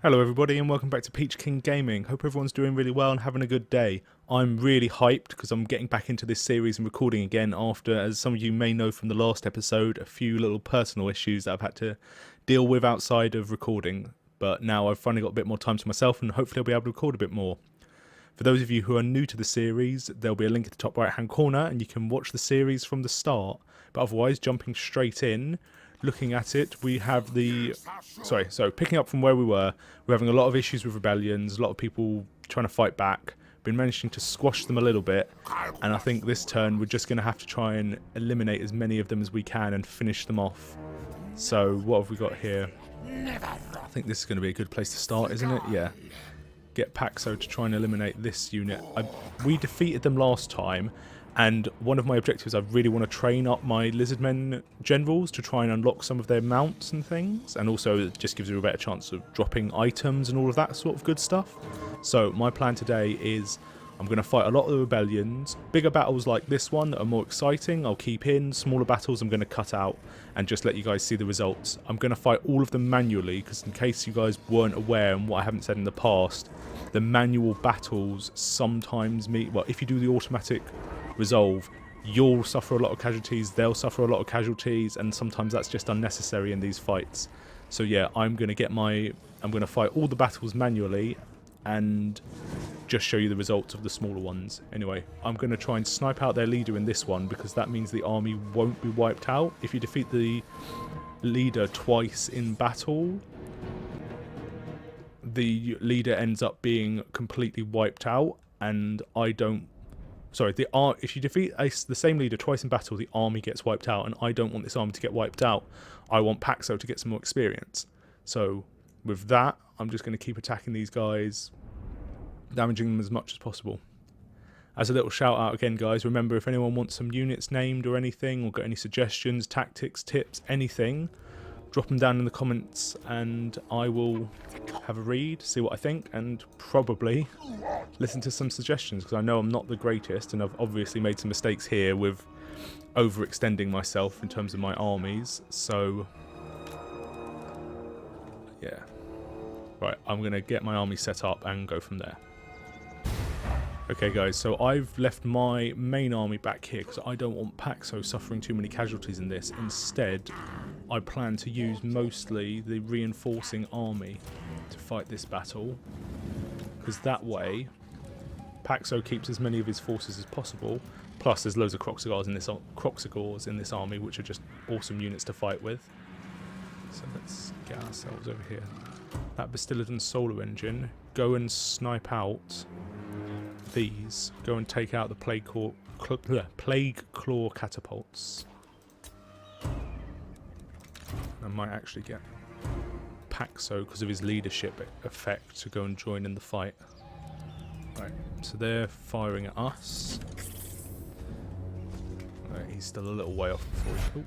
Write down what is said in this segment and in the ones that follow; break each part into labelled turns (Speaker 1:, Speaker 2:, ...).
Speaker 1: Hello everybody and welcome back to Peach King Gaming. Hope everyone's doing really well and having a good day. I'm really hyped because I'm getting back into this series and recording again after, as some of you may know from the last episode, a few little personal issues that I've had to deal with outside of recording. But now I've finally got a bit more time to myself and hopefully I'll be able to record a bit more. For those of you who are new to the series, there'll be a link at the top right hand corner and you can watch the series from the start. But otherwise, jumping straight in, looking at it, we have so picking up from where we were, we're having a lot of issues with rebellions, a lot of people trying to fight back, been managing to squash them a little bit, and I think this turn we're just going to have to try and eliminate as many of them as we can and finish them off. So what have we got here? I think this is going to be a good place to start, isn't it? Yeah. Get Pax-O to try and eliminate this unit. We defeated them last time, and one of my objectives, I really want to train up my Lizardmen generals to try and unlock some of their mounts and things, and also it just gives you a better chance of dropping items and all of that sort of good stuff. So my plan today is I'm going to fight a lot of the rebellions. Bigger battles like this one that are more exciting I'll keep in. Smaller battles I'm going to cut out and just let you guys see the results. I'm going to fight all of them manually because in case you guys weren't aware and what I haven't said in the past, the manual battles sometimes mean, well, if you do the automatic resolve, you'll suffer a lot of casualties, they'll suffer a lot of casualties, and sometimes that's just unnecessary in these fights. So yeah, I'm going to fight all the battles manually and just show you the results of the smaller ones. Anyway, I'm going to try and snipe out their leader in this one because that means the army won't be wiped out. If you defeat the leader twice in battle, the leader ends up being completely wiped out, and if you defeat the same leader twice in battle, the army gets wiped out, and I don't want this army to get wiped out. I want Pax-O to get some more experience. So with that, I'm just going to keep attacking these guys, damaging them as much as possible. As a little shout out again, guys, remember if anyone wants some units named or anything, or got any suggestions, tactics, tips, anything, drop them down in the comments and I will have a read, see what I think, and probably listen to some suggestions, because I know I'm not the greatest and I've obviously made some mistakes here with overextending myself in terms of my armies. So yeah, right, I'm going to get my army set up and go from there. Okay guys, so I've left my main army back here because I don't want Pax-O suffering too many casualties in this. Instead, I plan to use mostly the reinforcing army to fight this battle, because that way Pax-O keeps as many of his forces as possible. Plus there's loads of Kroq-Gars in this army, which are just awesome units to fight with. So let's get ourselves over here. That Bastillodon solar engine, go and snipe out these. Go and take out the Plague Claw catapults. I might actually get Pax-O, because of his leadership effect, to go and join in the fight. Right, so they're firing at us. Right, he's still a little way off before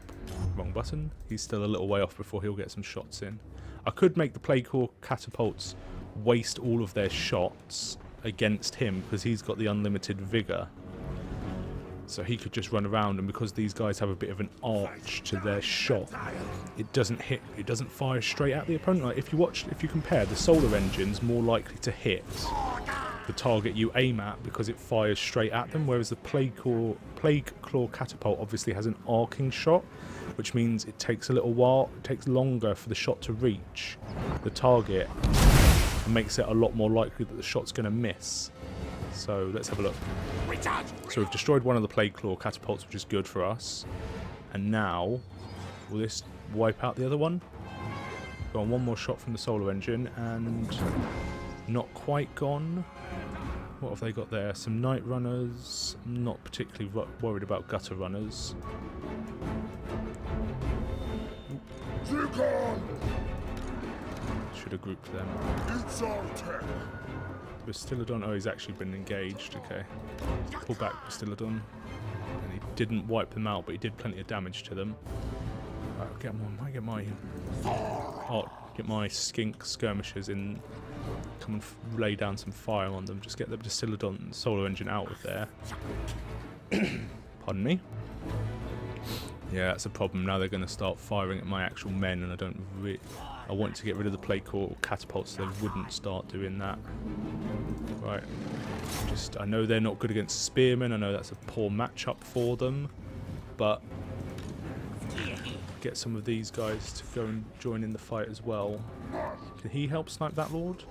Speaker 1: wrong button. He's still a little way off before he'll get some shots in. I could make the Plague Claw catapults waste all of their shots against him, because he's got the unlimited vigor, so he could just run around, and because these guys have a bit of an arch to their shot, it doesn't fire straight at the opponent. Like if you compare, the solar engine's more likely to hit the target you aim at because it fires straight at them, whereas the Plague Claw catapult obviously has an arcing shot, which means it takes a little while, it takes longer for the shot to reach the target, makes it a lot more likely that the shot's going to miss. So let's have a look. So we've destroyed one of the Plague Claw catapults, which is good for us. And now, will this wipe out the other one? Go on, one more shot from the solar engine, and not quite gone. What have they got there? Some night runners. I'm not particularly worried about gutter runners. Should have grouped them. Bastillodon, oh, he's actually been engaged, okay. Pull back Bastillodon. And he didn't wipe them out, but he did plenty of damage to them. Right, get my skink skirmishers in, come and lay down some fire on them. Just get the Bastillodon solar engine out of there. Pardon me. Yeah, that's a problem. Now they're going to start firing at my actual men, and I don't really... I wanted to get rid of the plague core catapults so they wouldn't start doing that. Right. I know they're not good against spearmen. I know that's a poor matchup for them. But get some of these guys to go and join in the fight as well. Can he help snipe that lord?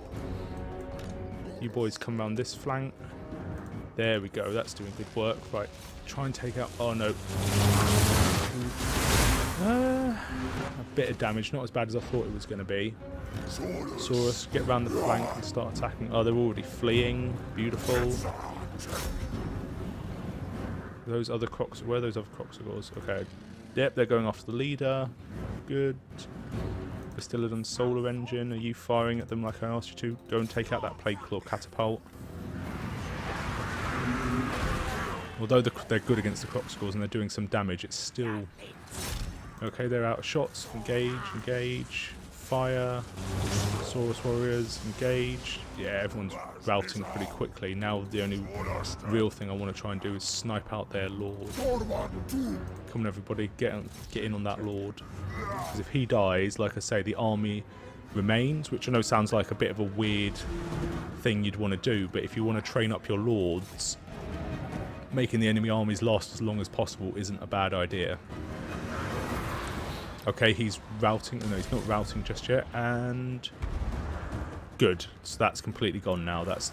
Speaker 1: You boys come around this flank. There we go. That's doing good work. Right. Try and take out... Oh, no. A bit of damage. Not as bad as I thought it was going to be. Saurus, get around the flank and start attacking. Oh, they're already fleeing. Beautiful. Those other Kroq... Where are those other Kroq-Gars? Okay. Yep, they're going after the leader. Good. Bastillodon solar engine. Are you firing at them like I asked you to? Go and take out that plague claw catapult. Although they're good against the Kroq-Gars and they're doing some damage, it's still... Okay, they're out of shots. Engage, engage. Fire. Saurus warriors, engage. Yeah, everyone's routing pretty quickly. Now the only real thing I want to try and do is snipe out their lord. Come on everybody, get in on that lord. Because if he dies, like I say, the army remains, which I know sounds like a bit of a weird thing you'd want to do, but if you want to train up your lords, making the enemy armies last as long as possible isn't a bad idea. Okay, he's routing. No, he's not routing just yet. And good. So that's completely gone now. That's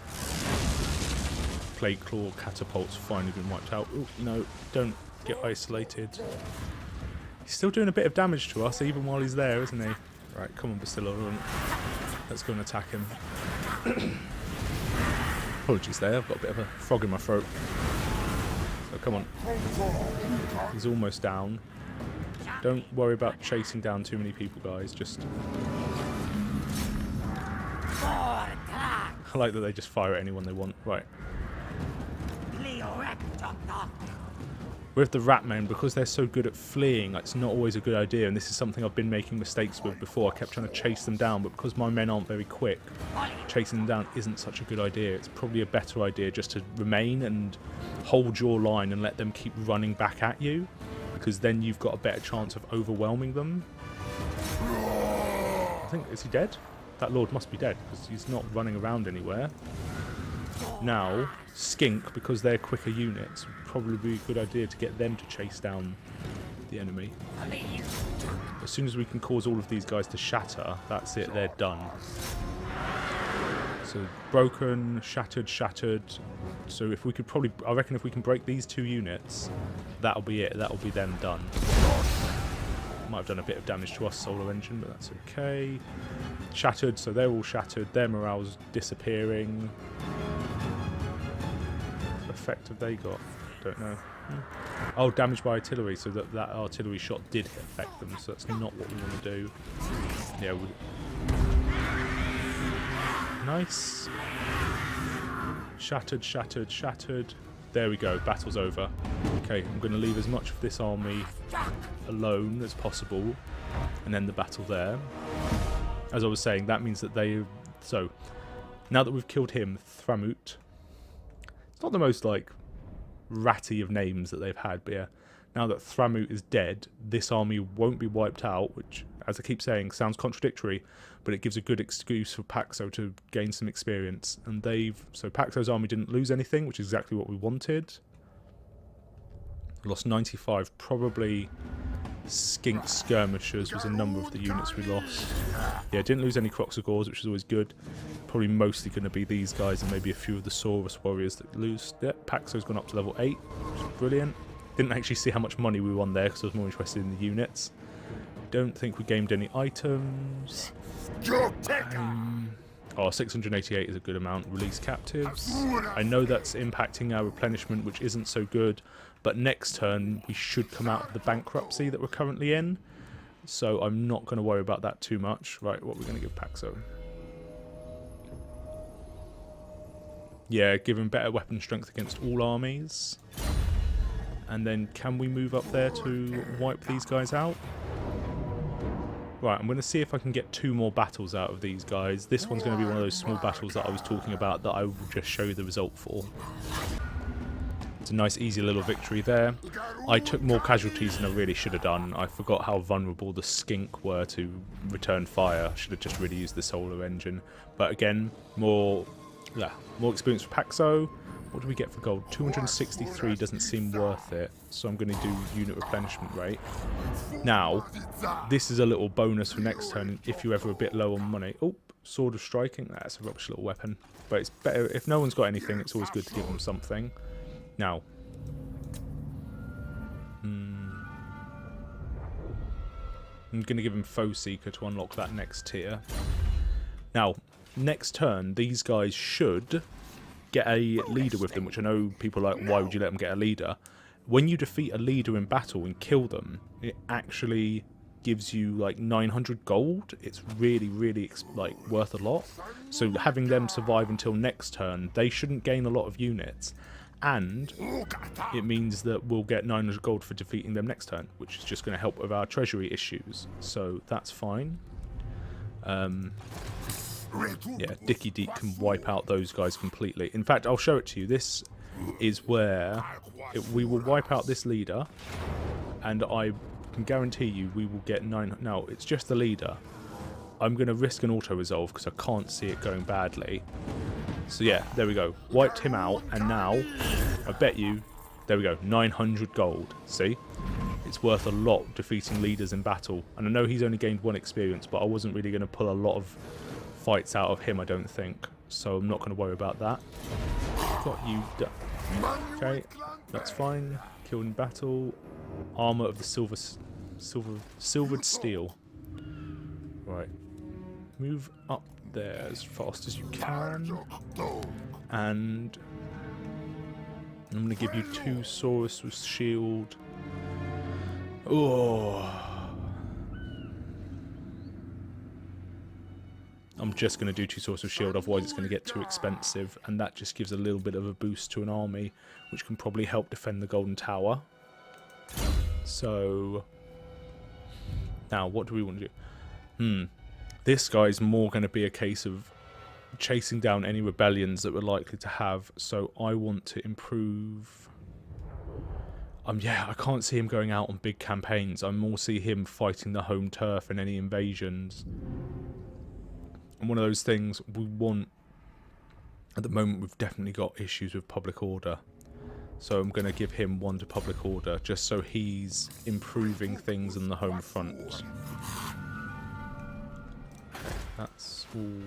Speaker 1: plague claw catapults finally been wiped out. Oh no! Don't get isolated. He's still doing a bit of damage to us, even while he's there, isn't he? Right, come on, Bastillodon. Let's go and attack him. Apologies there. I've got a bit of a frog in my throat. So come on. He's almost down. Don't worry about chasing down too many people, guys. Just... I like that they just fire at anyone they want. Right. With the Ratmen, because they're so good at fleeing, it's not always a good idea, and this is something I've been making mistakes with before. I kept trying to chase them down, but because my men aren't very quick, chasing them down isn't such a good idea. It's probably a better idea just to remain and hold your line and let them keep running back at you, because then you've got a better chance of overwhelming them. I think... Is he dead? That lord must be dead, because he's not running around anywhere. Now, Skink, because they're quicker units, would probably be a good idea to get them to chase down the enemy. As soon as we can cause all of these guys to shatter, that's it, they're done. So, broken, shattered, shattered. So if we could probably... I reckon if we can break these two units, that'll be it. That'll be them done. Might have done a bit of damage to us, solar engine, but that's okay. Shattered, so they're all shattered. Their morale's disappearing. What effect have they got? Don't know. Oh, damage by artillery, so that artillery shot did affect them, so that's not what we want to do. Yeah, we... Nice. Shattered, shattered, shattered. There we go, battle's over. Okay, I'm going to leave as much of this army alone as possible and end the battle there. As I was saying, that means that they... So, now that we've killed him, Thramut. It's not the most, like, ratty of names that they've had, but yeah. Now that Thramut is dead, this army won't be wiped out, which, as I keep saying, sounds contradictory, but it gives a good excuse for Pax-O to gain some experience. And so Pax-O's army didn't lose anything, which is exactly what we wanted. Lost 95, probably Skink Skirmishers was a number of the units we lost. Yeah, didn't lose any Kroq-Gars, which is always good. Probably mostly going to be these guys and maybe a few of the Saurus warriors that lose. Yeah, Pax-O's gone up to level 8, which is brilliant. Didn't actually see how much money we won there because I was more interested in the units. Don't think we gained any items. 688 is a good amount. Release captives. I know that's impacting our replenishment, which isn't so good, but next turn we should come out of the bankruptcy that we're currently in, so I'm not going to worry about that too much. Right, what are we going to give Pax-O? Yeah, give him better weapon strength against all armies. And then can we move up there to wipe these guys out? Right, I'm going to see if I can get 2 more battles out of these guys. This one's going to be one of those small battles that I was talking about that I will just show you the result for. It's a nice easy little victory there. I took more casualties than I really should have done. I forgot how vulnerable the skink were to return fire. I should have just really used the solar engine. But again, more experience for Pax-O. What do we get for gold? 263 doesn't seem worth it, so I'm going to do unit replenishment rate. Now, this is a little bonus for next turn if you're ever a bit low on money. Oh, Sword of Striking. That's a rubbish little weapon. But it's better, if no one's got anything, it's always good to give them something. Now, I'm going to give him Foe Seeker to unlock that next tier. Now, next turn, these guys should get a leader with them, which I know people are like, why would you let them get a leader? When you defeat a leader in battle and kill them, it actually gives you like 900 gold. It's really, really like worth a lot. So having them survive until next turn, they shouldn't gain a lot of units. And it means that we'll get 900 gold for defeating them next turn, which is just going to help with our treasury issues. So that's fine. Yeah, Dicky Deek can wipe out those guys completely. In fact, I'll show it to you. This is where we will wipe out this leader, and I can guarantee you we will get 9... Now, it's just the leader. I'm going to risk an auto-resolve because I can't see it going badly. So yeah, there we go. Wiped him out, and now, I bet you, there we go, 900 gold. See? It's worth a lot defeating leaders in battle. And I know he's only gained 1 experience, but I wasn't really going to pull a lot of fights out of him, I don't think. So I'm not going to worry about that. Got you done. Okay, that's fine. Killed in battle. Armor of the silvered steel. Right. Move up there as fast as you can. And I'm going to give you 2 Saurus with shield. Oh. I'm just going to do 2 Saurus with shield, otherwise it's going to get too expensive. And that just gives a little bit of a boost to an army, which can probably help defend the Golden Tower. So, now what do we want to do? This guy's more going to be a case of chasing down any rebellions that we're likely to have. So I want to improve... yeah, I can't see him going out on big campaigns. I more see him fighting the home turf and any invasions. And one of those things we want... At the moment, we've definitely got issues with public order. So I'm going to give him 1 to public order, just so he's improving things on the home front. Okay, that's all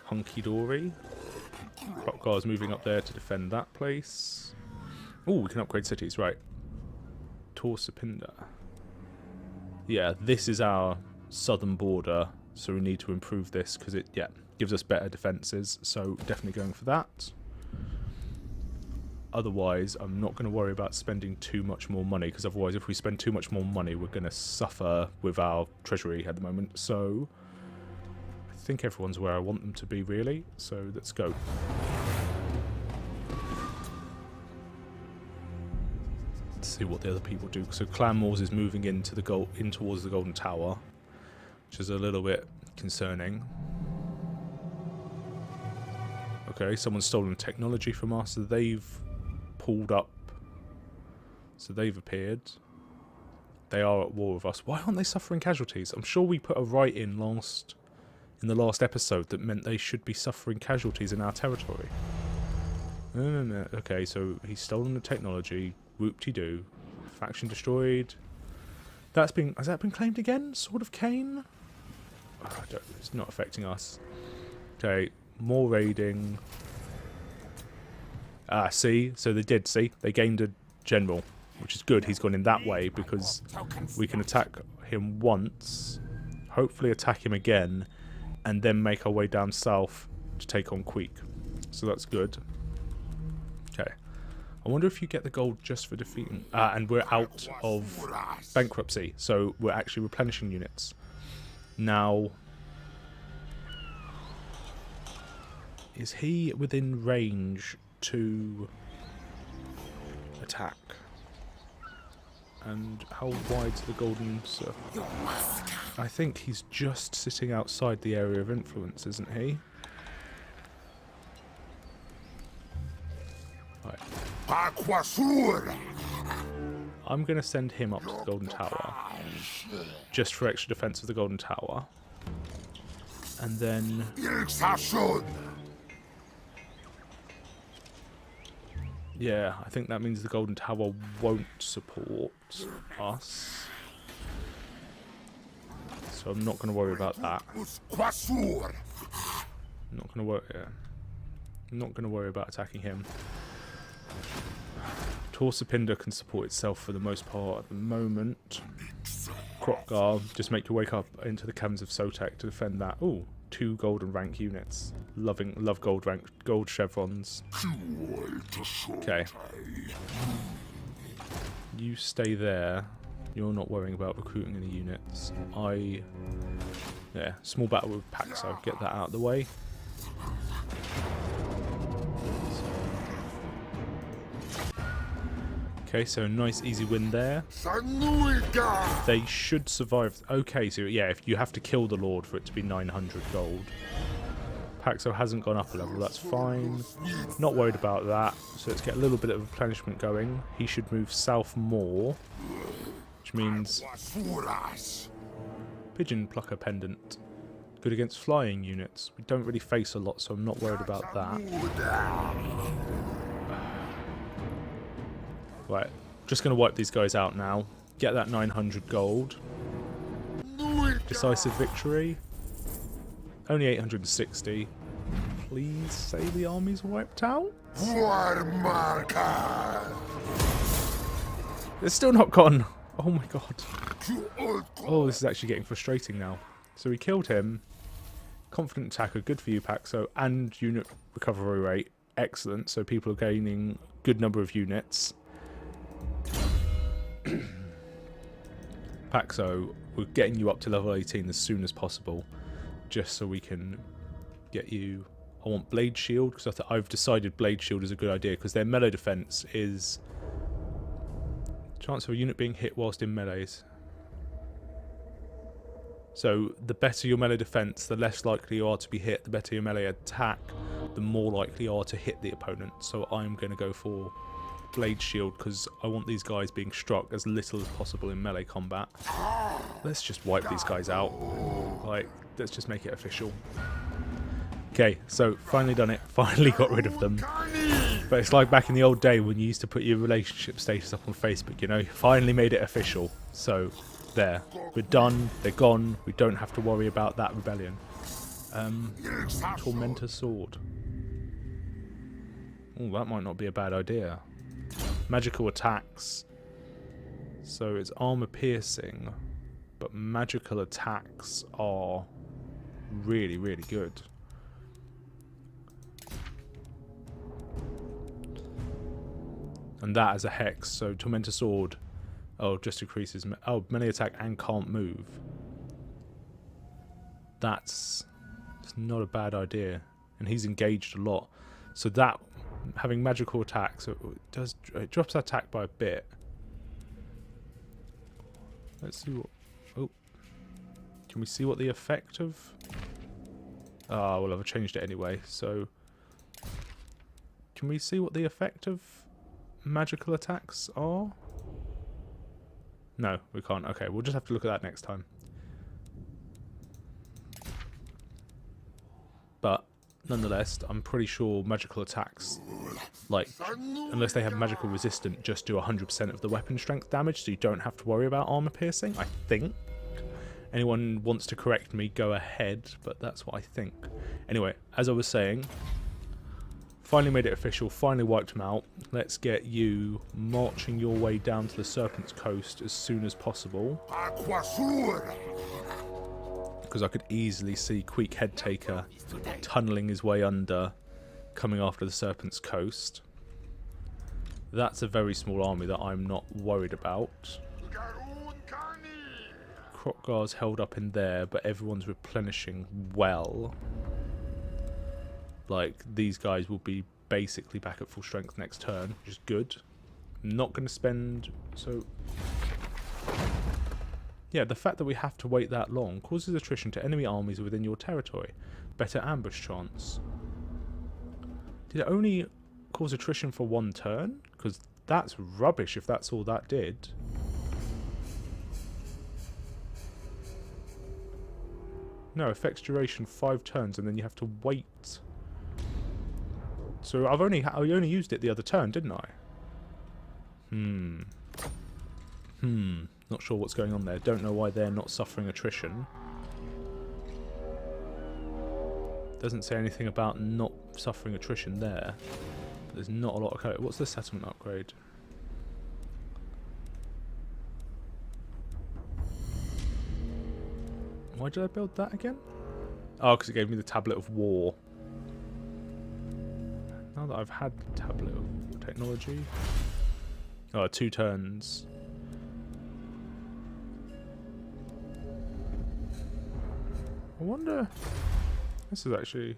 Speaker 1: hunky-dory. Kroq-Gar's moving up there to defend that place. Oh, we can upgrade cities, right. Torsapinda. Yeah, this is our southern border, so we need to improve this because it, gives us better defences. So definitely going for that. Otherwise, I'm not going to worry about spending too much more money, because otherwise if we spend too much more money, we're going to suffer with our treasury at the moment. So I think everyone's where I want them to be, really. So let's go. Let's see what the other people do. So Clan Wars is moving into the towards the Golden Tower, which is a little bit concerning. Okay, someone's stolen technology from us, so they've pulled up. So they've appeared. They are at war with us. Why aren't they suffering casualties? I'm sure we put a right in the last episode that meant they should be suffering casualties in our territory. No. Okay, so he's stolen the technology. Whoop-de-doo. Faction destroyed. Has that been claimed again? Sword of Cain? Oh, it's not affecting us. Okay, more raiding. Ah, see? So they did, see? They gained a general, which is good. He's gone in that way because we can attack him once, hopefully attack him again, and then make our way down south to take on Queek. So that's good. Okay. I wonder if you get the gold just for defeating... and we're out of bankruptcy, so we're actually replenishing units. Now... Is he within range to attack? And how wide's the golden circle? I think he's just sitting outside the area of influence, isn't he? Right. I'm going to send him up to the Golden Tower. Just for extra defense of the Golden Tower. And then... yeah, I think that means the Golden Tower won't support us. So I'm not going to worry about that. I'm not going to worry. Yeah. I'm not going to worry about attacking him. Torsapinder can support itself for the most part at the moment. Kroq-Gar, just make your way up into the caverns of Sotek to defend that. Ooh, 2 golden rank units. Love gold rank, gold chevrons. Okay. You stay there. You're not worrying about recruiting any units. Yeah, small battle with Pax-O. Get that out of the way. Okay, so a nice easy win there. They should survive. Okay, so yeah, if you have to kill the Lord for it to be 900 gold. Pax-O hasn't gone up a level, that's fine. Not worried about that. So let's get a little bit of replenishment going. He should move south more. Which means... Pigeon Plucker Pendant. Good against flying units. We don't really face a lot, so I'm not worried about that. Right, just going to wipe these guys out now. Get that 900 gold. Decisive victory. Only 860. Please say the army's wiped out. It's still not gone. Oh my god. Oh, this is actually getting frustrating now. So we killed him. Confident attacker, good for you, Pax-O. And unit recovery rate, excellent. So people are gaining a good number of units. Pax-O, we're getting you up to level 18 as soon as possible, just so we can get you... I want Blade Shield, because I've decided Blade Shield is a good idea, because their melee defense is... chance of a unit being hit whilst in melees. So, the better your melee defense, the less likely you are to be hit. The better your melee attack, the more likely you are to hit the opponent. So I'm going to go for Blade Shield, because I want these guys being struck as little as possible in melee combat. Let's just wipe these guys out. Like, let's just make it official. Okay, so finally done it. Finally got rid of them. But it's like back in the old day when you used to put your relationship status up on Facebook, you know? You finally made it official. So, there. We're done. They're gone. We don't have to worry about that rebellion. Tormentor Sword. Oh, that might not be a bad idea. Magical attacks. So it's armor piercing, but magical attacks are really, really good. And that as a hex, so Tormentor Sword, oh, just increases, melee attack and can't move. That's not a bad idea, and he's engaged a lot. So that, having magical attacks, it drops attack by a bit. Let's see what, oh, can we see what the effect of, well, I've changed it anyway, so can we see what the effect of magical attacks are? No, we can't. Okay, we'll just have to look at that next time. But nonetheless, I'm pretty sure magical attacks, like, unless they have magical resistant, just do 100% of the weapon strength damage, so you don't have to worry about armor piercing, I think. Anyone wants to correct me, go ahead, but that's what I think. Anyway, as I was saying, finally made it official, finally wiped them out. Let's get you marching your way down to the Serpent's Coast as soon as possible. Because I could easily see Queek Headtaker tunnelling his way under, coming after the Serpent's Coast. That's a very small army that I'm not worried about. Kroq-Gar's held up in there, but everyone's replenishing well. Like, these guys will be basically back at full strength next turn, which is good. I'm not going to spend... so... yeah, the fact that we have to wait that long causes attrition to enemy armies within your territory. Better ambush chance. Did it only cause attrition for 1 turn? Because that's rubbish if that's all that did. No, affects duration 5 turns and then you have to wait. So I only used it the other turn, didn't I? Not sure what's going on there. Don't know why they're not suffering attrition. Doesn't say anything about not suffering attrition there. But there's not a lot of code. What's the settlement upgrade? Why did I build that again? Oh, because it gave me the Tablet of War. Now that I've had the Tablet of Technology... Oh, 2 turns. I wonder... This is actually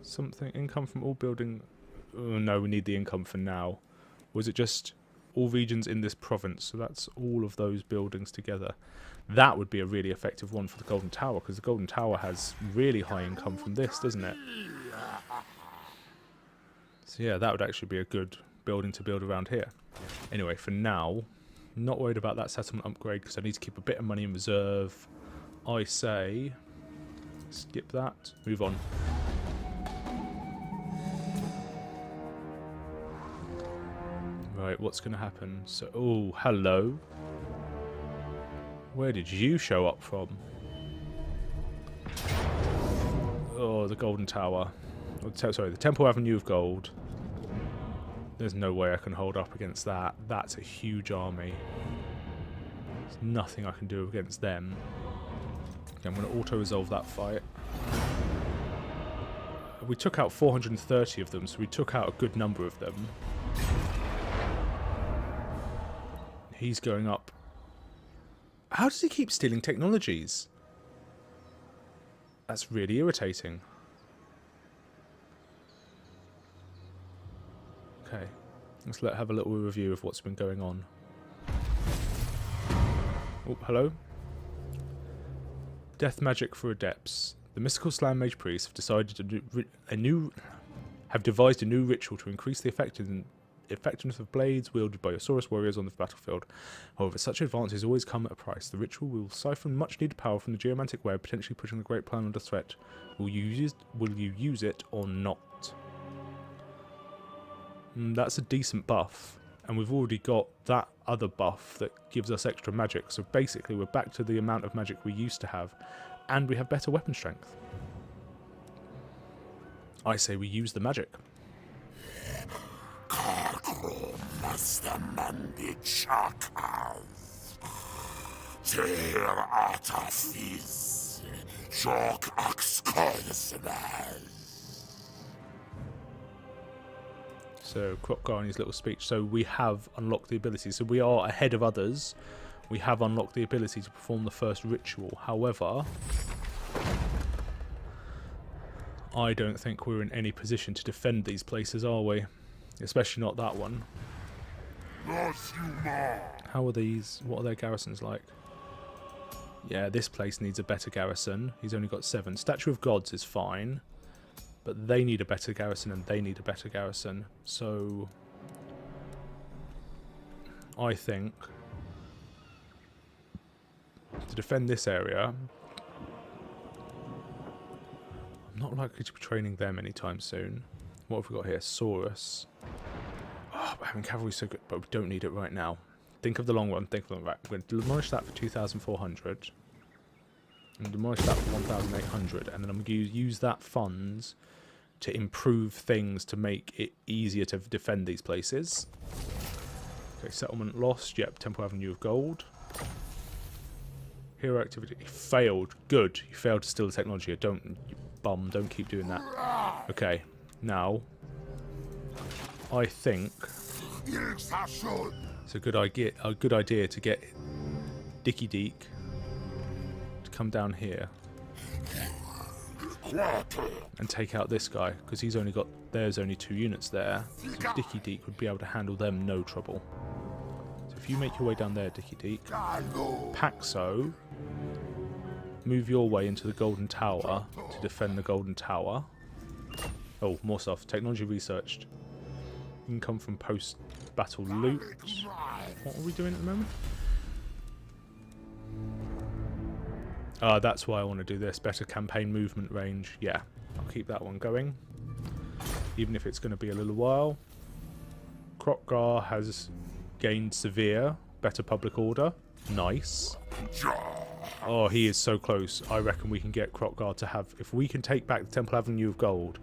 Speaker 1: something... Income from all building... Oh, no, we need the income for now. Was it just all regions in this province? So that's all of those buildings together. That would be a really effective one for the Golden Tower, because the Golden Tower has really high income from this, doesn't it? So yeah, that would actually be a good building to build around here. Anyway, for now, not worried about that settlement upgrade, because I need to keep a bit of money in reserve. I say, skip that, move on. Right, what's going to happen? So, oh, hello. Where did you show up from? Oh, the Golden Tower. Oh, sorry, the Temple Avenue of Gold. There's no way I can hold up against that. That's a huge army. There's nothing I can do against them. Okay, I'm going to auto-resolve that fight. We took out 430 of them, so we took out a good number of them. He's going up. How does he keep stealing technologies? That's really irritating. Okay, let's have a little review of what's been going on. Oh, hello. Death magic for adepts. The mystical slam mage priests have decided devised a new ritual to increase the effectiveness of blades wielded by Saurus warriors on the battlefield. However, such advances always come at a price. The ritual will siphon much needed power from the geomantic web, potentially putting the great plan under threat. Will you use it or not? That's a decent buff, and we've already got that other buff that gives us extra magic, so basically we're back to the amount of magic we used to have, and we have better weapon strength. I say we use the magic. So, Kroq-Gar in his little speech. So we have unlocked the ability. So we are ahead of others. We have unlocked the ability to perform the first ritual. However, I don't think we're in any position to defend these places, are we? Especially not that one. How are these? What are their garrisons like? Yeah, this place needs a better garrison. He's only got 7. Statue of Gods is fine. But they need a better garrison and they need a better garrison. So I think to defend this area, I'm not likely to be training them anytime soon. What have we got here? Saurus. Oh, but having cavalry is so good, but we don't need it right now. Think of the long run. Think of the long run. Right, we're going to demolish that for 2,400. And demolish that for 1,800. And then I'm going to use that funds to improve things to make it easier to defend these places. Okay, settlement lost. Yep, Temple Avenue of Gold. Hero activity. He failed. Good. You failed to steal the technology. Don't, you bum. Don't keep doing that. Okay, now I think it's a good idea to get Dicky Deek to come down here and take out this guy, because he's only got, there's only 2 units there, so Dicky Deek would be able to handle them no trouble. So if you make your way down there, Dicky Deek, Pax-O, move your way into the Golden Tower to defend the Golden Tower. Oh, more stuff. Technology researched. can come from post-battle loot. What are we doing at the moment? That's why I want to do this. Better campaign movement range. Yeah, I'll keep that one going. Even if it's going to be a little while. Kroq-Gar has gained severe. Better public order. Nice. Oh, he is so close. I reckon we can get Kroq-Gar to have... If we can take back the Temple Avenue of Gold,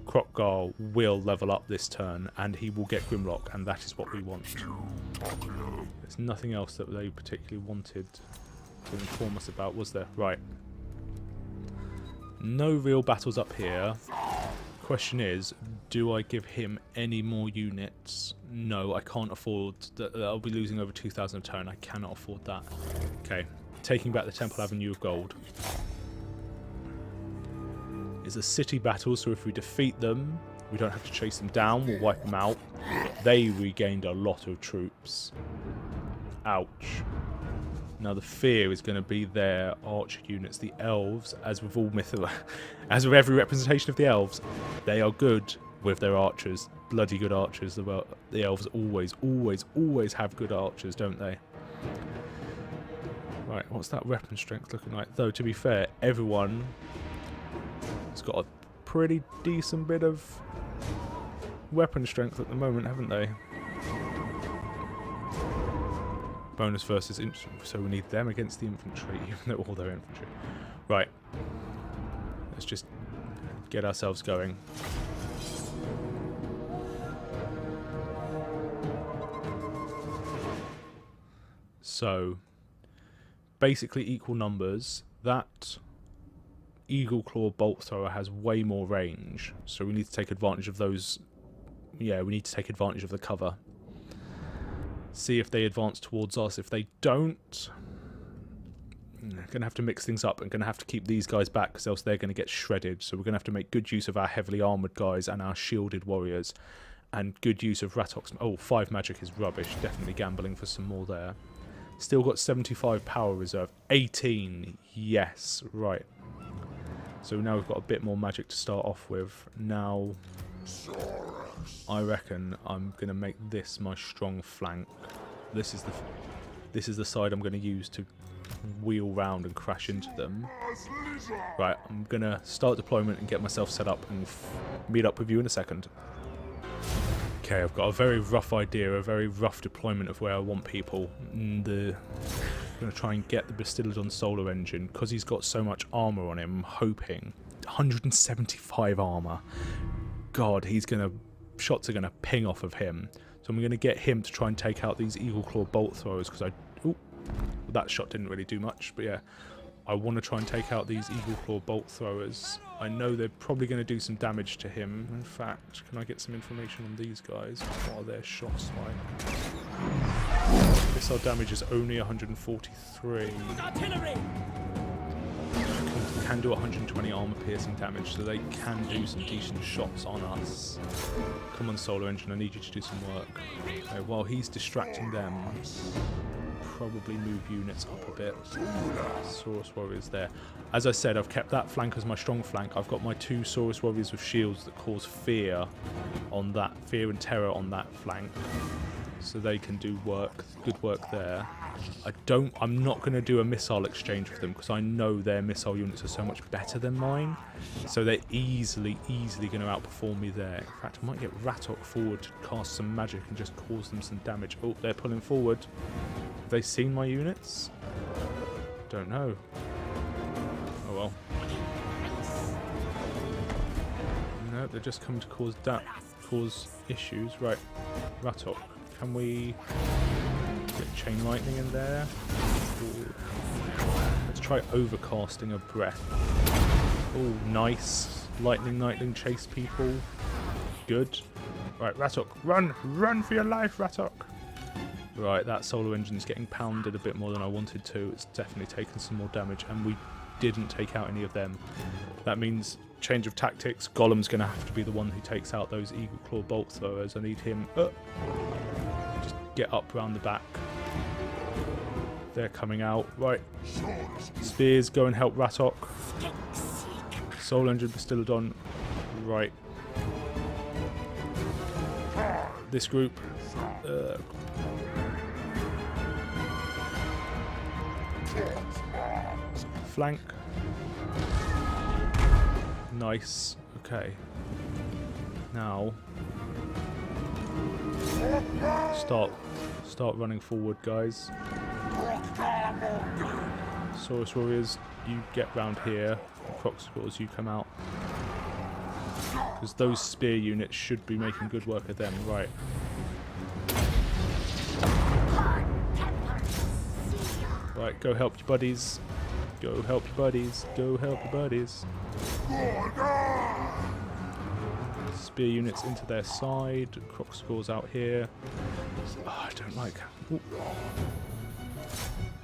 Speaker 1: Kroq-Gar will level up this turn, and he will get Grymloq, and that is what we want. There's nothing else that they particularly wanted to inform us about, was there? Right. No real battles up here. Question is, do I give him any more units? No, I can't afford that. I'll be losing over 2,000 a turn. I cannot afford that. Okay, taking back the Temple Avenue of Gold. It's a city battle, so if we defeat them, we don't have to chase them down. We'll wipe them out. They regained a lot of troops. Ouch. Now the fear is going to be their archer units, the elves, as with all as with every representation of the elves, they are good with their archers, bloody good archers. The elves always have good archers, don't they? Right, what's that weapon strength looking like? Though to be fair, everyone has got a pretty decent bit of weapon strength at the moment, haven't they? Bonus versus infantry, so we need them against the infantry, even though all their infantry. Right. Let's just get ourselves going. So, basically equal numbers. That Eagle Claw bolt thrower has way more range, so we need to take advantage of those. Yeah, we need to take advantage of the cover. See if they advance towards us. If they don't, I'm going to have to mix things up. I'm going to have to keep these guys back, because else they're going to get shredded. So we're going to have to make good use of our heavily armoured guys and our shielded warriors. And good use of Ratok's... Oh, 5 magic is rubbish. Definitely gambling for some more there. Still got 75 power reserve. 18. Yes. Right. So now we've got a bit more magic to start off with. Now... I reckon I'm going to make this my strong flank. This is the side I'm going to use to wheel round and crash into them. Right, I'm going to start deployment and get myself set up and meet up with you in a second. Okay, I've got a very rough idea, a very rough deployment of where I want people. I'm going to try and get the Bastillodon solar engine, because he's got so much armour on him. I'm hoping 175 armour. God, shots are gonna ping off of him. So I'm gonna get him to try and take out these Eagle Claw bolt throwers, because that shot didn't really do much, but yeah, I want to try and take out these Eagle Claw bolt throwers. I know they're probably going to do some damage to him. In fact, can I get some information on these guys? What are their shots like? Missile damage is only 143. Artillery! Can do 120 armor piercing damage, so they can do some decent shots on us. Come on, Solar Engine, I need you to do some work. Okay, while he's distracting them, probably move units up a bit. Saurus Warriors there. As I said, I've kept that flank as my strong flank. I've got my 2 Saurus Warriors with shields that cause fear on that, fear and terror on that flank. So they can do work, good work there. I'm not going to do a missile exchange with them, because I know their missile units are so much better than mine. So they're easily going to outperform me there. In fact, I might get Ratok forward to cast some magic and just cause them some damage. Oh, they're pulling forward. Have they seen my units? Don't know. Oh well. No, they're just coming to cause issues. Right, Ratok. Can we get Chain Lightning in there? Ooh. Let's try overcasting a breath. Oh, nice. Lightning chase people. Good. Right, Ratok, run! Run for your life, Ratok! Right, that solar engine's getting pounded a bit more than I wanted to. It's definitely taken some more damage, and we didn't take out any of them. That means change of tactics. Golem's going to have to be the one who takes out those Eagle Claw bolt throwers. I need him... just get up round the back. They're coming out. Right. Spears, go and help Ratok. Soul Engine, Bastillodon. Right. this group. Flank. Nice. Okay. Now start running forward, guys. Saurus warriors, you get round here. Kroq-Gars, you come out. Because those spear units should be making good work of them. Right. Right, go help your buddies. Go help your buddies. Go help your buddies. Spear units into their side. Kroq-Gars out here. Oh, I don't like... Ooh.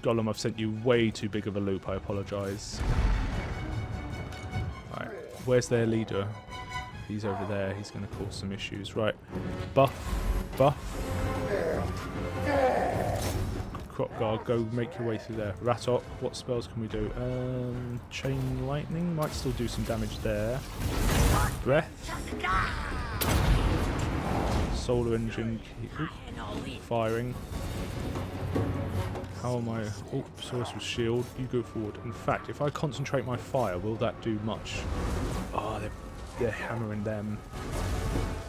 Speaker 1: Gollum, I've sent you way too big of a loop. I apologise. Right, where's their leader? He's over there. He's going to cause some issues. Right, buff. Kroq-Gar, go make your way through there. Ratok, what spells can we do? Chain lightning might still do some damage there. Breath. Solar engine. Firing. How am I? Oh, source with shield. You go forward. In fact, if I concentrate my fire, will that do much? Oh, they're hammering them.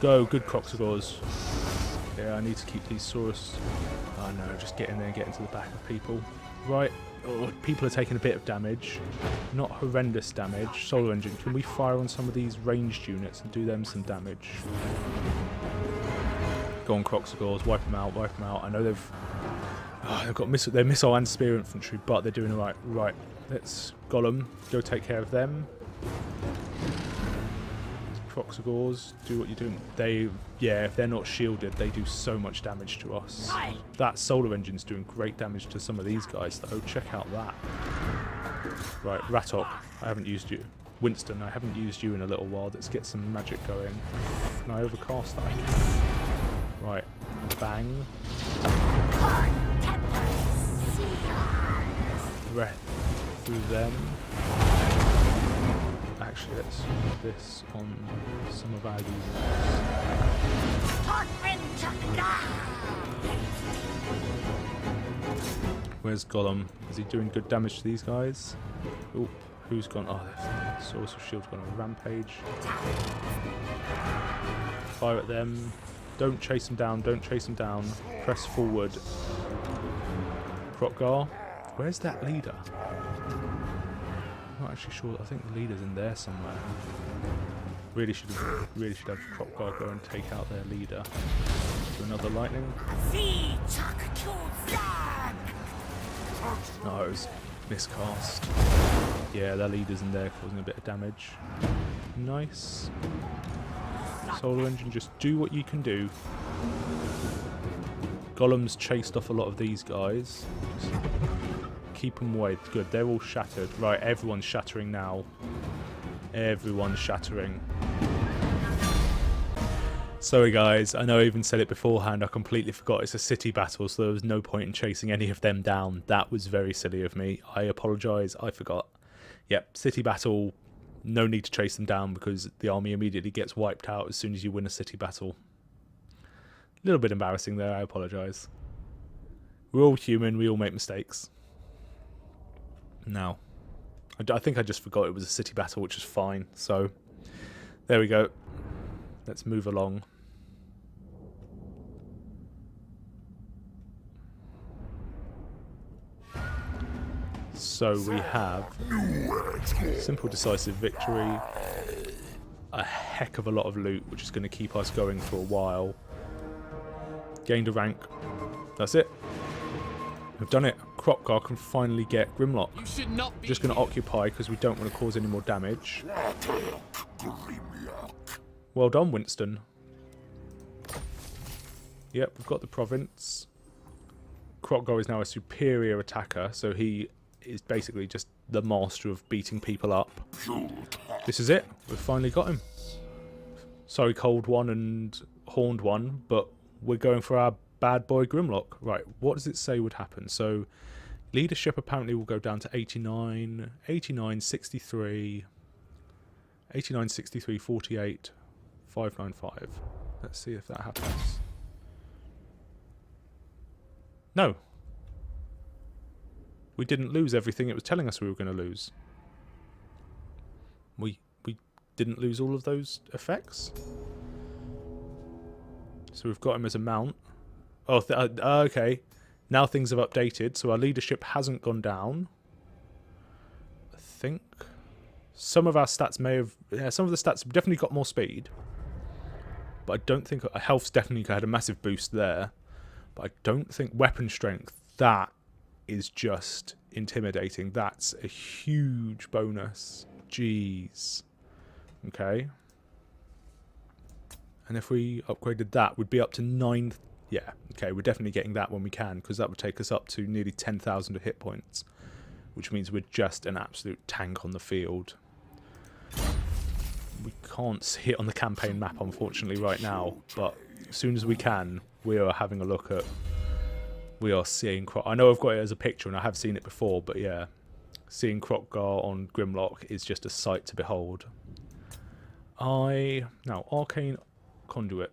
Speaker 1: Go, good Kroq-Gars. Yeah, I need to keep these Saurus. Oh no, just get in there and get into the back of people. Right. Oh, people are taking a bit of damage. Not horrendous damage. Solar engine. Can we fire on some of these ranged units and do them some damage? Go on, Kroq-Gars. Wipe them out. Wipe them out. I know they've got they're missile and spear infantry, but they're doing alright. Right. Let's Gollum go take care of them. Kroq-Gars, do what you're doing. Yeah, if they're not shielded, they do so much damage to us. That solar engine's doing great damage to some of these guys, though. Check out that. Right, Ratok, I haven't used you. Winston, I haven't used you in a little while. Let's get some magic going. Can I overcast that? Right, bang. Breath through them. Actually, let's do this on some of our users. Where's Gollum? Is he doing good damage to these guys? Oh, who's gone? Oh, the Source of Shield's gone on a rampage. Fire at them. Don't chase them down. Don't chase them down. Press forward. Kroq-Gar. Where's that leader? I'm not actually sure. I think the leader's in there somewhere. Really should have Kroq-Gar go and take out their leader. Do another lightning. No, it was miscast. Yeah, their leader's in there causing a bit of damage. Nice. Solar engine, just do what you can do. Gollum's chased off a lot of these guys. Just keep them away. Good, they're all shattered. Right, everyone's shattering now. Everyone's shattering. Sorry guys, I know I even said it beforehand, I completely forgot it's a city battle, so there was no point in chasing any of them down. That was very silly of me. I apologise, I forgot. Yep, city battle, no need to chase them down because the army immediately gets wiped out as soon as you win a city battle. A little bit embarrassing there, I apologise. We're all human, we all make mistakes. Now, I think I just forgot it was a city battle, which is fine, so there we go. Let's move along. So we have simple decisive victory, a heck of a lot of loot which is going to keep us going for a while. Gained a rank. That's it. We've done it. Kroq-Gar can finally get Grymloq. Just going to occupy because we don't want to cause any more damage. Well done, Winston. Yep, we've got the province. Kroq-Gar is now a superior attacker, so he is basically just the master of beating people up. This is it. We've finally got him. Sorry, Cold One and Horned One, but we're going for our bad boy Grymloq. Right, what does it say would happen? So, leadership apparently will go down to 89, 89, 63, 89, 63, 48, 595. Let's see if that happens. No. We didn't lose everything it was telling us we were going to lose. We didn't lose all of those effects. So we've got him as a mount. Oh, okay. Now things have updated, so our leadership hasn't gone down. I think some of our stats may have... Yeah, some of the stats have definitely got more speed. But I don't think... Health's definitely had a massive boost there. But I don't think weapon strength, that is just intimidating. That's a huge bonus. Jeez. Okay. And if we upgraded that, we'd be up to 9... Yeah, okay, we're definitely getting that when we can, because that would take us up to nearly 10,000 of hit points, which means we're just an absolute tank on the field. We can't see it on the campaign map, unfortunately, right now, but as soon as we can, we are having a look at... We are seeing... I know I've got it as a picture, and I have seen it before, but yeah, seeing Kroq-Gar on Grymloq is just a sight to behold. Now, Arcane Conduit.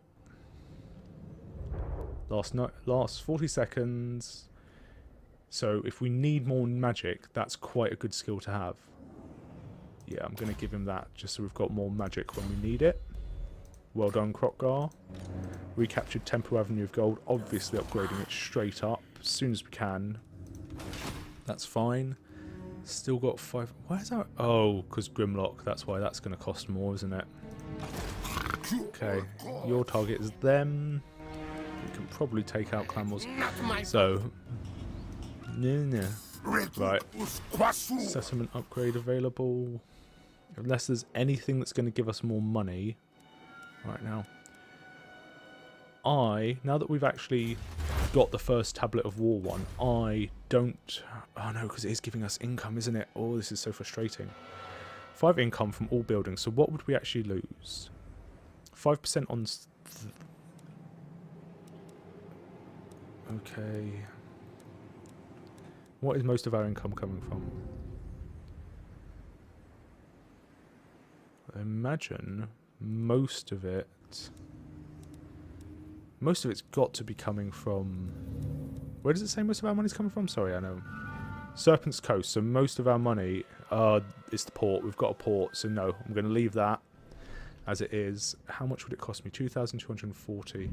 Speaker 1: Last 40 seconds. So if we need more magic, that's quite a good skill to have. Yeah, I'm going to give him that just so we've got more magic when we need it. Well done, Kroq-Gar. Recaptured Temple Avenue of Gold. Obviously upgrading it straight up as soon as we can. That's fine. Still got 5... Where's our... Oh, because Grymloq. That's why that's going to cost more, isn't it? Okay. Your target is them. We can probably take out Clamors. So... No. Right. Settlement upgrade available. Unless there's anything that's going to give us more money. Right now. Now that we've actually got the first Tablet of War one, I don't... Oh no, because it is giving us income, isn't it? Oh, this is so frustrating. 5 income from all buildings. So what would we actually lose? 5% on... Okay. What is most of our income coming from? I imagine most of it's got to be coming from... Where does it say most of our money's coming from? Sorry, I know. Serpent's Coast. So most of our money is the port. We've got a port, so no. I'm going to leave that as it is. How much would it cost me? 2,240.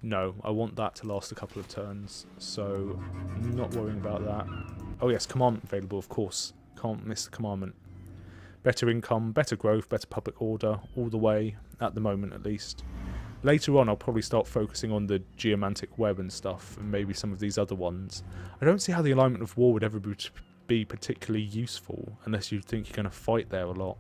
Speaker 1: No, I want that to last a couple of turns, so not worrying about that. Oh yes, commandment available, of course. Can't miss the commandment. Better income, better growth, better public order, all the way, at the moment at least. Later on, I'll probably start focusing on the geomantic web and stuff, and maybe some of these other ones. I don't see how the alignment of war would ever be particularly useful, unless you think you're going to fight there a lot.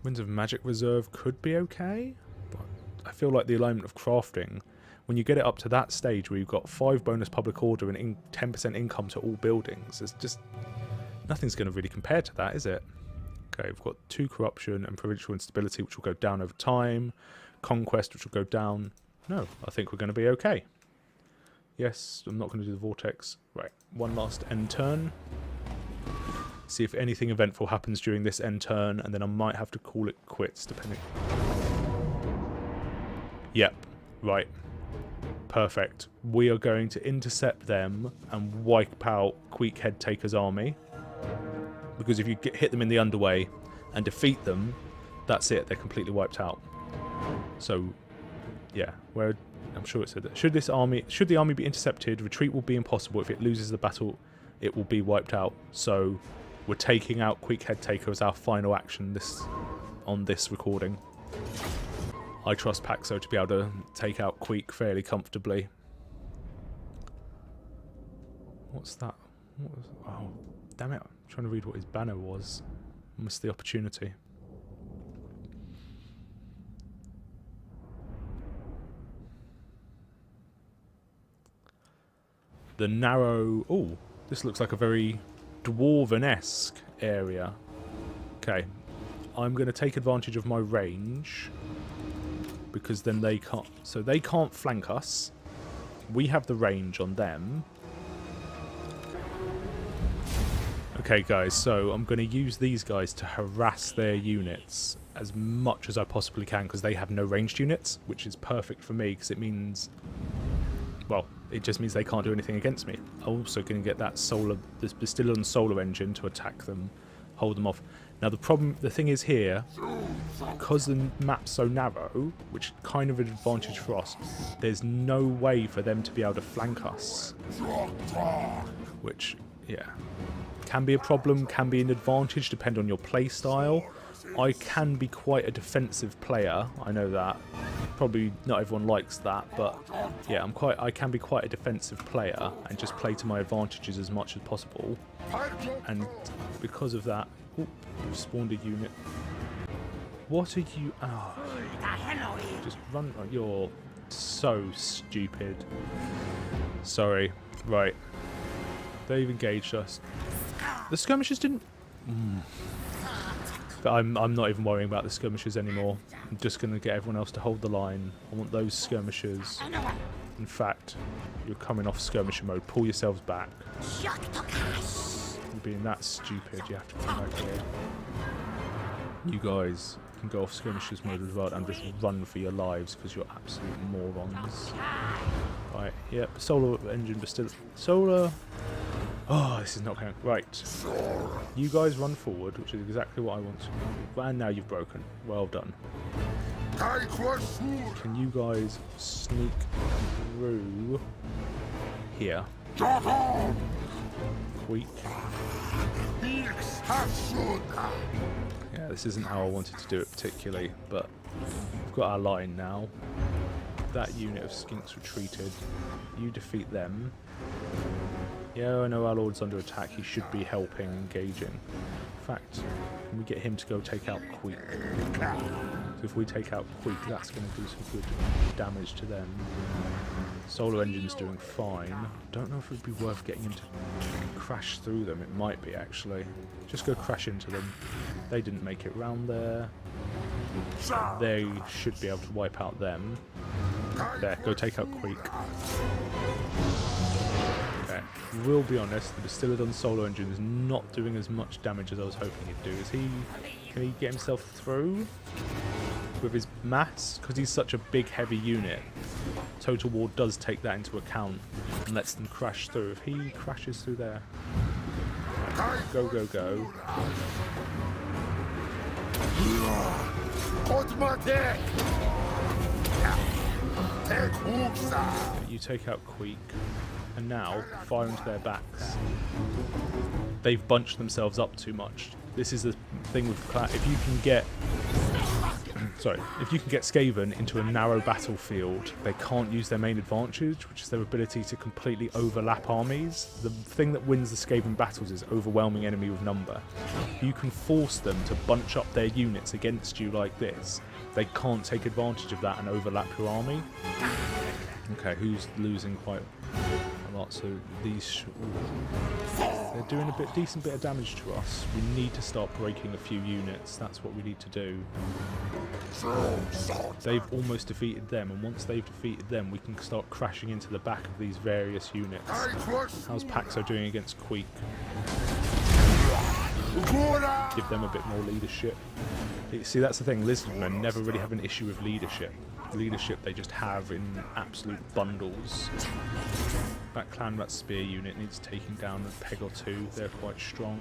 Speaker 1: Winds of Magic Reserve could be okay, but I feel like the alignment of crafting, when you get it up to that stage where you've got 5 bonus public order and 10% income to all buildings, it's just... Nothing's going to really compare to that, is it? Okay, we've got 2 corruption and provincial instability, which will go down over time. Conquest, which will go down. No, I think we're going to be okay. Yes, I'm not going to do the Vortex. Right, one last end turn. See if anything eventful happens during this end turn, and then I might have to call it quits, depending... Yep, right. Perfect. We are going to intercept them and wipe out Queek Headtaker's army. Because if you hit them in the underway and defeat them, that's it. They're completely wiped out. So, yeah. I'm sure it said that. Should the army be intercepted, retreat will be impossible. If it loses the battle, it will be wiped out. So... We're taking out Queek Headtaker as our final action on this recording. I trust Pax-O to be able to take out Queek fairly comfortably. What's that? Oh, damn it. I'm trying to read what his banner was. Missed the opportunity. The narrow... Oh, this looks like a very... Dwarven-esque area. Okay, I'm going to take advantage of my range because then they can't. So they can't flank us. We have the range on them. Okay, guys. So I'm going to use these guys to harass their units as much as I possibly can, because they have no ranged units, which is perfect for me, because it means, well, it just means they can't do anything against me. I'm also going to get that this Bastillon solar engine to attack them, hold them off. Now the thing is here, because the map's so narrow, which kind of an advantage for us, there's no way for them to be able to flank us. Which, yeah, can be a problem, can be an advantage, depending on your play style. I can be quite a defensive player, I know that. Probably not everyone likes that, but yeah, I can be quite a defensive player and just play to my advantages as much as possible. And because of that, ooh, spawned a unit. What are you? Oh, just run. You're so stupid. Sorry. Right. They've engaged us. The skirmishers didn't. But I'm not even worrying about the skirmishers anymore. I'm just going to get everyone else to hold the line. I want those skirmishers. In fact, you're coming off skirmisher mode. Pull yourselves back. You're being that stupid. You have to come back here. You guys can go off skirmishers mode as well and just run for your lives because you're absolute morons. Right, yep. Solar engine, but still solar. Oh, this is not going right. You guys run forward, which is exactly what I want to do. And now you've broken. Well done. Can you guys sneak through here? Weak. Yeah, this isn't how I wanted to do it particularly, but we've got our line now. That unit of skinks retreated. You defeat them. Yeah, I know our lord's under attack. He should be helping, engaging. In fact, can we get him to go take out Queek? So if we take out Queek, that's going to do some good damage to them. Solar engine's doing fine. Don't know if it would be worth getting him to crash through them. It might be, actually. Just go crash into them. They didn't make it round there. They should be able to wipe out them. There, go take out Queek. Okay, we'll be honest, the Bastillon solar engine is not doing as much damage as I was hoping he'd do. Can he get himself through with his mass? Because he's such a big, heavy unit. Total War does take that into account and lets them crash through. If he crashes through there, right, go, go, go. You take out Queek, and now fire into their backs. They've bunched themselves up too much. This is the thing with if you can get if you can get Skavern into a narrow battlefield, they can't use their main advantage, which is their ability to completely overlap armies. The thing that wins the Skavern battles is overwhelming enemy with number. If you can force them to bunch up their units against you like this, they can't take advantage of that and overlap your army. Okay, who's losing quite a lot? So these, they're doing a decent bit of damage to us. We need to start breaking a few units. That's what we need to do. They've almost defeated them, and once they've defeated them, we can start crashing into the back of these various units. How's Pax-O doing against Queek? Give them a bit more leadership. See, that's the thing, Lizardmen never really have an issue with leadership. Leadership they just have in absolute bundles. That Clan Rat Spear unit needs taking down a peg or two. They're quite strong.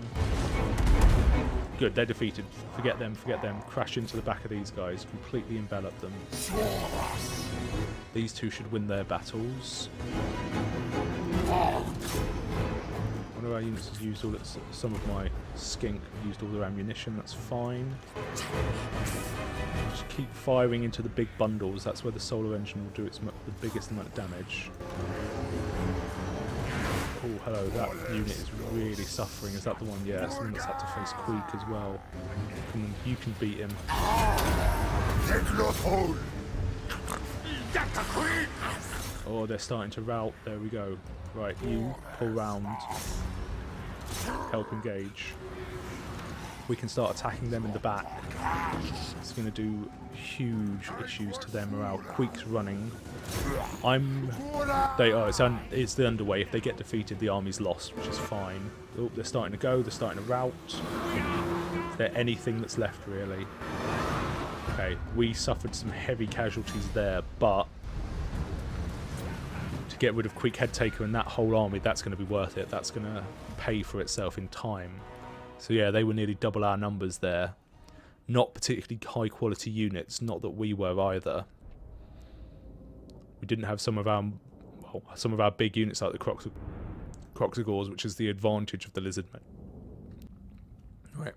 Speaker 1: Good, they're defeated. Forget them, forget them. Crash into the back of these guys. Completely envelop them. These two should win their battles. One of our units has used all its, some of my skink used all their ammunition, that's fine. Just keep firing into the big bundles, that's where the solar engine will do the biggest amount of damage. Oh, hello, that unit is really suffering. Is that the one? Yeah, it's the one that's had to face Queek as well. Come on, you can beat him. Oh, they're starting to rout. There we go. Right, you pull round. Help engage. We can start attacking them in the back. It's going to do huge issues to their morale. Queek's running. It's the underway. If they get defeated, the army's lost, which is fine. Oh, they're starting to go. They're starting to rout. Is there anything that's left, really? Okay, we suffered some heavy casualties there, but to get rid of Quick Head Taker and that whole army, that's going to be worth it. That's going to pay for itself in time. So yeah, they were nearly double our numbers there. Not particularly high quality units, not that we were either. We didn't have some of our big units like the Kroq-Gars, which is the advantage of the Lizardmen. Right,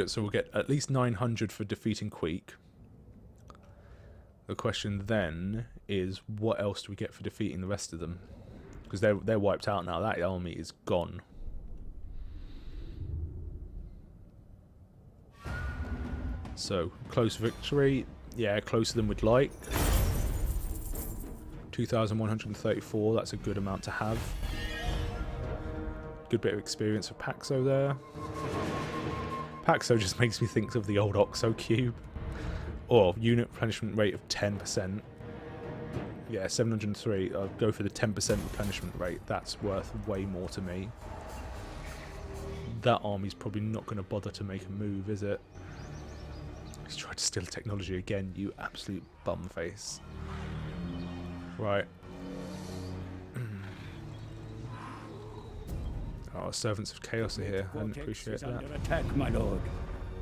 Speaker 1: so we'll get at least 900 for defeating Queek. The question then is, what else do we get for defeating the rest of them? Because they're wiped out now. That army is gone. So, close victory. Yeah, closer than we'd like. 2,134, that's a good amount to have. Good bit of experience for Pax-O there. Pax-O just makes me think of the old Oxo cube. Or unit replenishment rate of 10%. Yeah, 703. I'll go for the 10% replenishment rate. That's worth way more to me. That army's probably not going to bother to make a move, is it? He's tried to steal technology again, you absolute bumface. Right. Oh, servants of chaos are here. I didn't appreciate that.
Speaker 2: Under attack, my lord.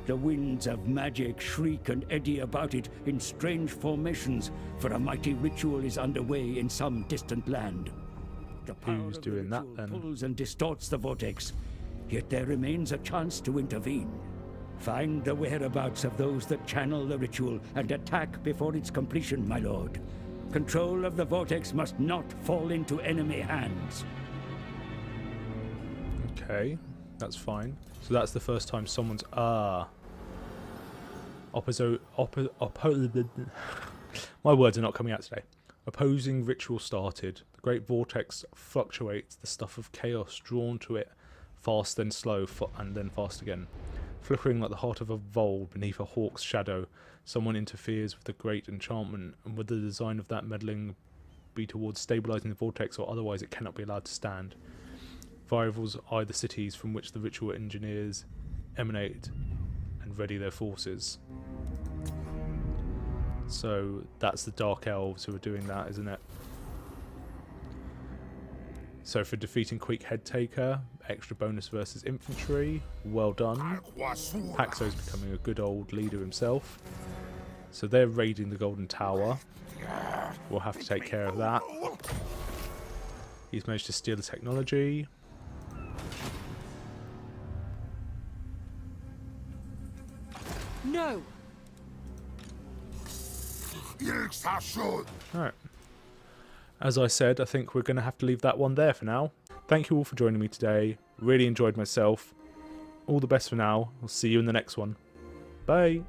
Speaker 2: The winds of magic shriek and eddy about it in strange formations, for a mighty ritual is underway in some distant land. The power
Speaker 1: Who's
Speaker 2: of the
Speaker 1: doing that
Speaker 2: ritual
Speaker 1: then?
Speaker 2: pulls and distorts the vortex, yet there remains a chance to intervene. Find the whereabouts of those that channel the ritual and attack before its completion, my lord. Control of the vortex must not fall into enemy hands.
Speaker 1: Okay, that's fine. So that's the first time someone's my words are not coming out today. Opposing ritual started. The great vortex fluctuates, the stuff of chaos drawn to it, fast then slow, and then fast again. Flickering like the heart of a vole beneath a hawk's shadow, someone interferes with the great enchantment, and would the design of that meddling be towards stabilizing the vortex, or otherwise it cannot be allowed to stand. Rivals eye the cities from which the ritual engineers emanate and ready their forces. So that's the Dark Elves who are doing that, isn't it? So for defeating Quick Head Taker, extra bonus versus infantry. Well done. Pax-O's becoming a good old leader himself. So they're raiding the Golden Tower. We'll have to take care of that. He's managed to steal the technology.
Speaker 3: No.
Speaker 1: Alright. As I said, I think we're going to have to leave that one there for now. Thank you all for joining me today. Really enjoyed myself. All the best for now. I'll see you in the next one. Bye.